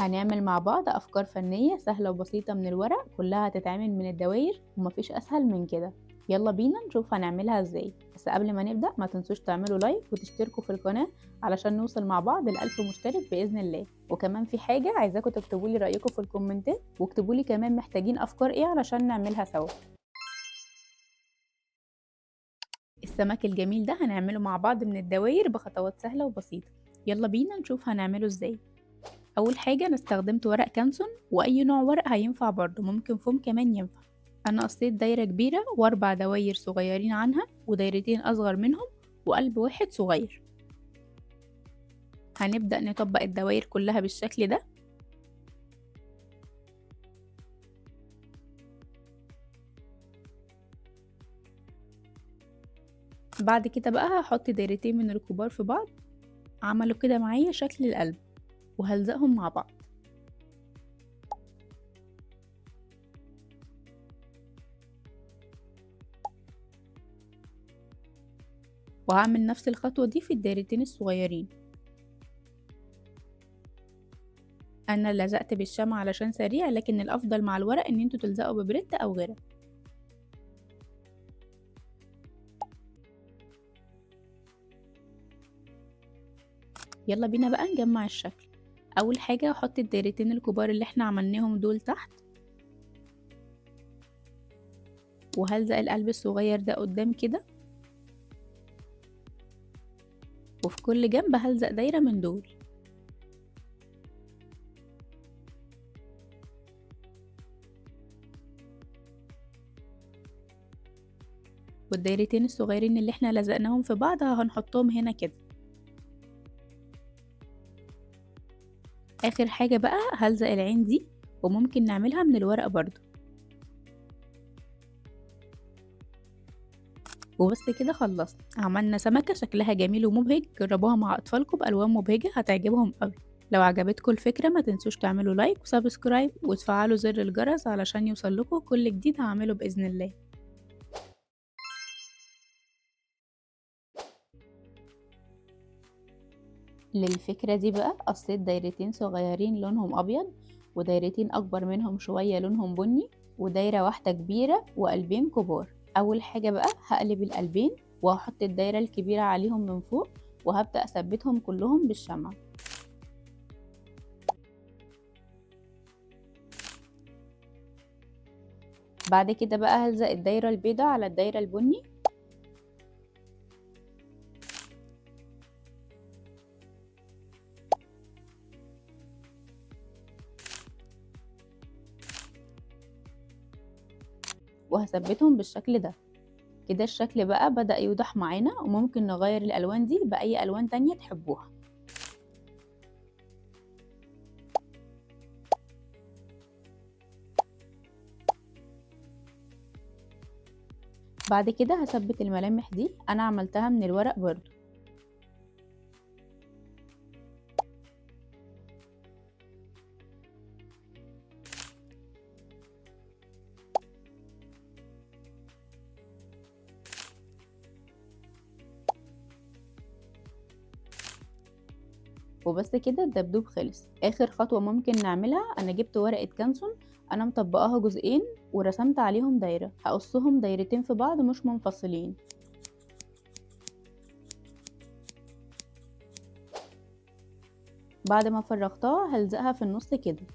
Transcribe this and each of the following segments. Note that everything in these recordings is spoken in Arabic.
هنعمل مع بعض أفكار فنية سهلة وبسيطة من الورق، كلها هتتعمل من الدواير ومفيش أسهل من كده. يلا بينا نشوف هنعملها ازاي. بس قبل ما نبدأ ما تنسوش تعملوا لايك وتشتركوا في القناة علشان نوصل مع بعض ل1000 مشترك بإذن الله. وكمان في حاجة عايزاكم تكتبولي رأيكم في الكومنتات، واكتبولي كمان محتاجين أفكار ايه علشان نعملها سوا. السمك الجميل ده هنعمله مع بعض من الدواير بخطوات سهلة وبسيطة. يلا بينا نشوف هنعمله ازاي. اول حاجه انا استخدمت ورق كانسون، واي نوع ورق هينفع برضه، ممكن فوم كمان ينفع. انا قصيت دايره كبيره واربع دواير صغيرين عنها ودايرتين اصغر منهم وقلب واحد صغير. هنبدا نطبق الدواير كلها بالشكل ده. بعد كده بقى هحط دايرتين من الكبار في بعض، عملوا كده معايا شكل القلب، وهلزقهم مع بعض. وهعمل نفس الخطوه دي في الدايرتين الصغيرين. انا لزقت بالشمع علشان سريع، لكن الافضل مع الورق ان انتوا تلزقوا ببريت او غيره. يلا بينا بقى نجمع الشكل. اول حاجة هحط الدايرتين الكبار اللي احنا عملناهم دول تحت، وهلزق القلب الصغير ده قدام كده، وفي كل جنب هلزق دايرة من دول. والدايرتين الصغيرين اللي احنا لزقناهم في بعض هنحطهم هنا كده. اخر حاجة بقى هلزق العين دي، وممكن نعملها من الورق برضو. وبس كده خلصت، عملنا سمكة شكلها جميل ومبهج. جربوها مع أطفالكم بألوان مبهجة هتعجبهم قوي. لو عجبتكم الفكرة ما تنسوش تعملوا لايك وسبسكرايب وتفعلوا زر الجرس علشان يوصلكوا كل جديد هعمله بإذن الله. للفكرة دي بقى قصيت دايرتين صغيرين لونهم أبيض، ودايرتين أكبر منهم شوية لونهم بني، ودايرة واحدة كبيرة وقلبين كبار. أول حاجة بقى هقلب القلبين وهحط الدايرة الكبيرة عليهم من فوق، وهبدأ أثبتهم كلهم بالشمع. بعد كده بقى هلزق الدايرة البيضاء على الدايرة البني، وهثبتهم بالشكل ده. كده الشكل بقى بدأ يوضح معانا، وممكن نغير الألوان دي بأي ألوان تانية تحبوها. بعد كده هثبت الملامح دي، أنا عملتها من الورق برضو. وبس كده الدبدوب خلص. اخر خطوة ممكن نعملها، انا جبت ورقة كانسون انا مطبقاها جزئين ورسمت عليهم دايرة، هقصهم دايرتين في بعض مش منفصلين. بعد ما فرغتها هلزقها في النص كده.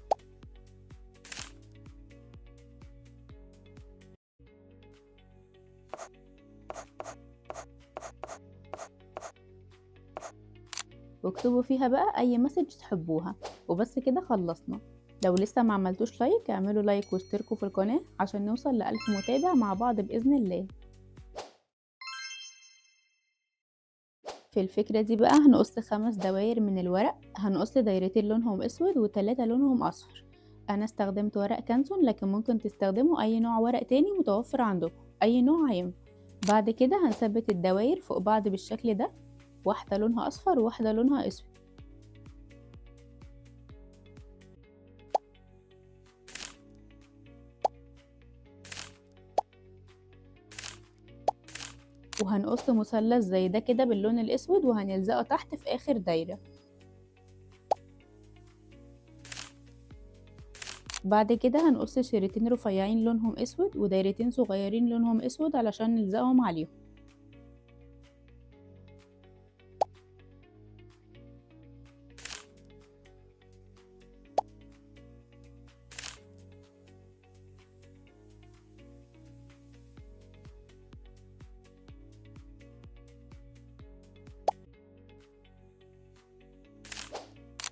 واكتبوا فيها بقى اي مسج تحبوها. وبس كده خلصنا. لو لسه ما عملتوش لايك اعملوا لايك واشتركوا في القناة عشان نوصل ل1000 متابع مع بعض بإذن الله. في الفكرة دي بقى هنقص 5 دواير من الورق، هنقص دايرتين لونهم اسود و3 لونهم اصفر. انا استخدمت ورق كانسون، لكن ممكن تستخدموا اي نوع ورق تاني متوفر عندكم، اي نوع هينفع. بعد كده هنثبت الدواير فوق بعض بالشكل ده، واحدة لونها اصفر وواحدة لونها اسود. وهنقص مثلث زي ده كده باللون الاسود، وهنلزقه تحت في اخر دايرة. بعد كده هنقص شريطين رفيعين لونهم اسود ودايرتين صغيرين لونهم اسود علشان نلزقهم عليهم.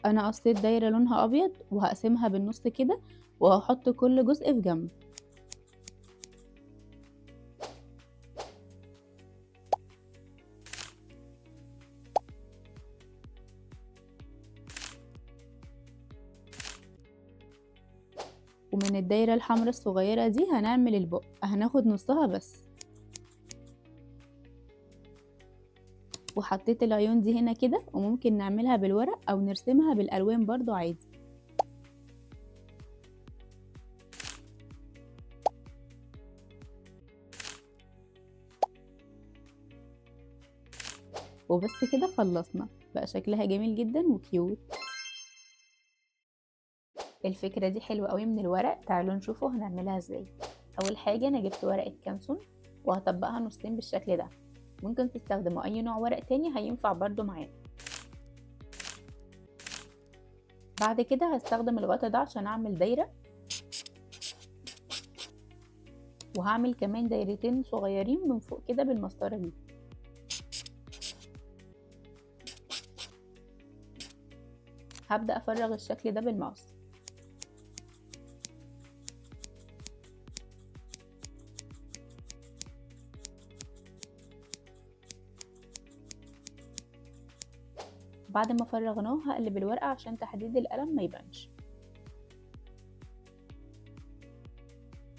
انا قصيت دايرة لونها ابيض وهقسمها بالنص كده، وهحط كل جزء في جنب. ومن الدايرة الحمراء الصغيرة دي هنعمل البق، هناخد نصها بس. وحطيت العيون دي هنا كده، وممكن نعملها بالورق او نرسمها بالالوان برضو عادي. وبس كده خلصنا، بقى شكلها جميل جدا وكيوت. الفكرة دي حلوة قوي من الورق، تعالوا نشوفوا هنعملها ازاي. اول حاجة انا جبت ورقة كانسون وهطبقها نصين بالشكل ده، ممكن تستخدموا اي نوع ورق تاني هينفع برضو معانا. بعد كده هستخدم الغطا ده عشان اعمل دايرة، وهعمل كمان دايرتين صغيرين من فوق كده بالمسطرة دي. هبدأ افرغ الشكل ده بالماوس. بعد ما فرغناه هقلب الورقة عشان تحديد القلم ما يبانش.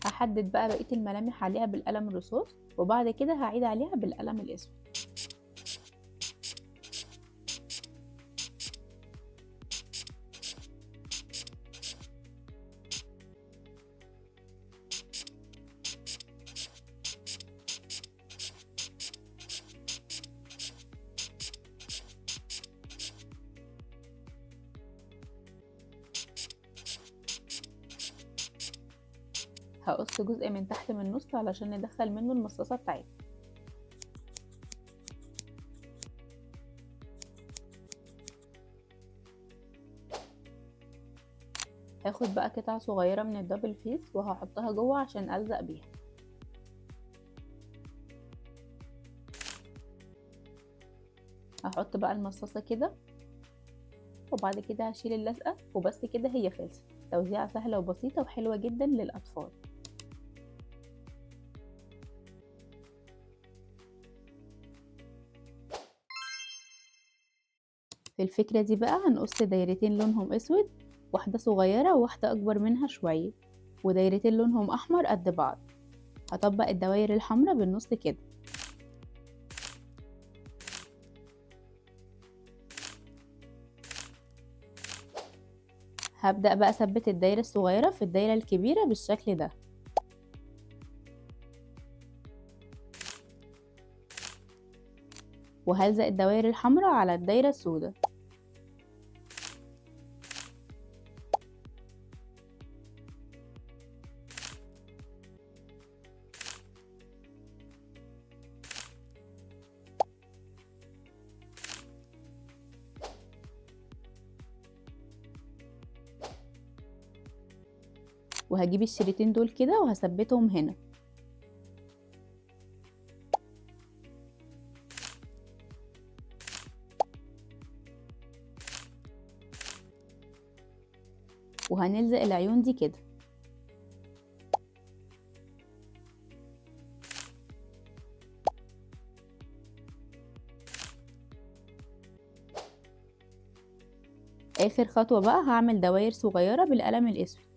هحدد بقى بقية الملامح عليها بالقلم الرصاص، وبعد كده هعيد عليها بالقلم الاسود. هقص جزء من تحت من النص علشان ندخل منه المصاصة بتاعتنا. هاخد بقى قطعة صغيرة من الدبل فيس وهحطها جوه عشان ألزق بيها. هحط بقى المصاصة كده، وبعد كده هشيل اللزقة وبس كده هي خلصت. توزيعة سهلة وبسيطة وحلوة جدا للأطفال. في الفكرة دي بقى هنقص دايرتين لونهم اسود، واحدة صغيرة وواحدة أكبر منها شوية، ودايرتين لونهم أحمر قد بعض. هطبق الدواير الحمراء بالنص كده. هبدأ بقى أثبت الدايرة الصغيرة في الدايرة الكبيرة بالشكل ده. وهلزق الدوائر الحمراء على الدايرة السوداء. وهجيب الشريطين دول كده وهثبتهم هنا. وهنلزق العيون دي كده. اخر خطوة بقى هعمل دواير صغيرة بالقلم الاسود.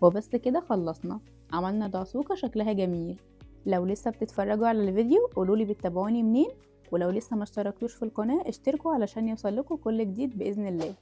وبس كده خلصنا، عملنا دعسوقة شكلها جميل. لو لسه بتتفرجوا على الفيديو قولولي بتتابعوني منين، ولو لسه ما اشتركتوش في القناة اشتركوا علشان يوصلكوا كل جديد بإذن الله.